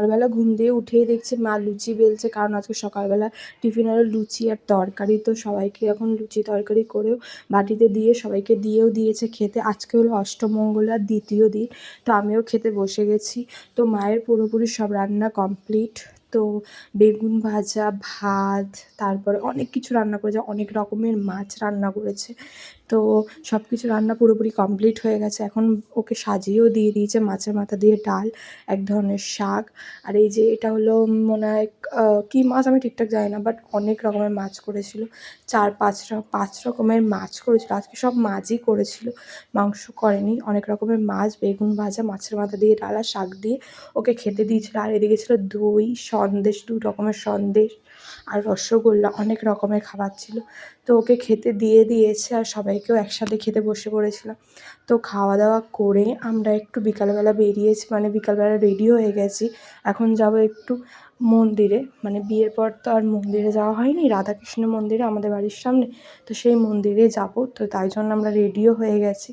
সকালবেলা ঘুম দিয়ে উঠেই দেখছি মা লুচি বেলছে, কারণ আজকে সকালবেলা টিফিন হলো লুচি আর তরকারি। তো সবাইকে এখন লুচি তরকারি করেও বাটিতে দিয়ে সবাইকে দিয়েও দিয়েছে খেতে। আজকে হলো অষ্টমঙ্গলার দ্বিতীয় দিন, তো আমিও খেতে বসে গেছি। তো মায়ের পুরোপুরি সব রান্না কমপ্লিট। তো বেগুন ভাজা, ভাত, তারপরে অনেক কিছু রান্না করেছে, অনেক রকমের মাছ রান্না করেছে। তো সব কিছু রান্না পুরোপুরি কমপ্লিট হয়ে গেছে। এখন ওকে সাজিয়েও দিয়ে দিয়েছে মাছের মাথা দিয়ে ডাল, এক ধরনের শাক। আর এই যে এটা হলো মনে হয় কী মাছ আমি ঠিকঠাক জানি না, বাট অনেক রকমের মাছ করেছিল, 4-5 রকমের মাছ করেছিল। আজকে সব মাছই করেছিল, মাংস করেনি। অনেক রকমের মাছ, বেগুন ভাজা, মাছের মাথা দিয়ে ডাল আর শাক দিয়ে ওকে খেতে দিয়েছিল। আর এদিকে ছিল দই, সন্দেশ, 2 রকমের সন্দেশ আর রসগোল্লা, অনেক রকমের খাবার ছিল। তো ওকে খেতে দিয়ে দিয়েছে আর সবাইকেও একসাথে খেতে বসে পড়েছিলাম। তো খাওয়া দাওয়া করে আমরা একটু বিকালবেলা বেরিয়েছি, মানে বিকালবেলা রেডি হয়ে গেছি। এখন যাব একটু মন্দিরে, মানে বিয়ের পর তো আর মন্দিরে যাওয়া হয়নি, রাধাকৃষ্ণ মন্দিরে আমাদের বাড়ির সামনে, তো সেই মন্দিরে যাব। তো তাই জন্য আমরা রেডিও হয়ে গেছি।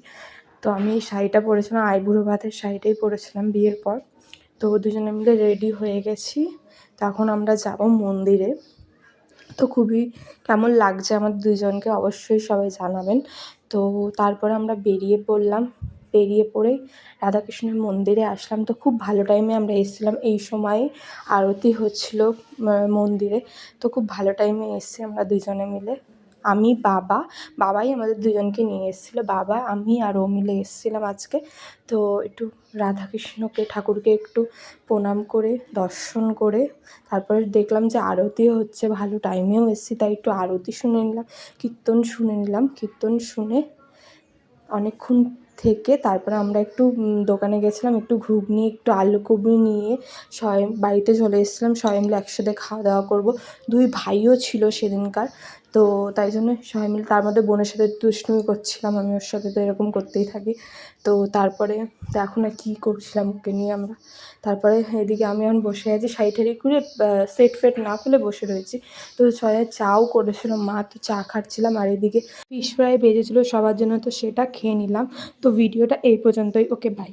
তো আমি এই শাড়িটা পরেছিলাম, আইবুড়ো ভাতের শাড়িটাই পরেছিলাম বিয়ের পর। তো দুজনে মিলে রেডি হয়ে গেছি। তো এখন আমরা যাব মন্দিরে। তো খুবই কেমন লাগছে আমাদের দুজনকে অবশ্যই সবাই জানাবেন। তো তারপরে আমরা বেরিয়ে পড়লাম, বেরিয়ে পড়ে রাধাকৃষ্ণের মন্দিরে আসলাম। তো খুব ভালো টাইমে আমরা এসেছিলাম, এই সময়ে আরতি হচ্ছিল মন্দিরে। তো খুব ভালো টাইমে এসেছি আমরা দুজনে মিলে। আমি, বাবাই আমাদের দুজনকে নিয়ে এসেছিলো। বাবা, আমি আর ও মিলে এসেছিলাম আজকে। তো একটু রাধাকৃষ্ণকে, ঠাকুরকে একটু প্রণাম করে, দর্শন করে তারপরে দেখলাম যে আরতি হচ্ছে, ভালো টাইমেও এসেছি, তাই একটু আরতি শুনে নিলাম, কীর্তন শুনে নিলাম। কীর্তন শুনে অনেকক্ষণ থেকে তারপরে আমরা একটু দোকানে গেছিলাম, একটু ঘুগনি, একটু আলু ঘুগনি নিয়ে সবাই বাড়িতে চলে এসেছিলাম। সবাই মিলে একসাথে খাওয়া দাওয়া করবো। 2 ভাইও ছিল সেদিনকার, তো তাই জন্য সবাই মিলে, তার মধ্যে বোনের সাথে দুষ্টুমি করছিলাম, আমি ওর সাথে তো এরকম করতেই থাকি। তো তারপরে দেখো না কী করছিলাম ওকে নিয়ে আমরা। তারপরে এদিকে আমি এখন বসে আছি, শাড়ি ঠাড়ি খুলে সেট ফেট না খুলে বসে রয়েছি। তো সবাই চাও করেছিল মা, তো চা খাচ্ছিলাম। আর এদিকে ফিশ ফ্রাই ভেজেছিলো সবার জন্য, তো সেটা খেয়ে নিলাম। তো ভিডিওটা এই পর্যন্তই। ওকে, বাই।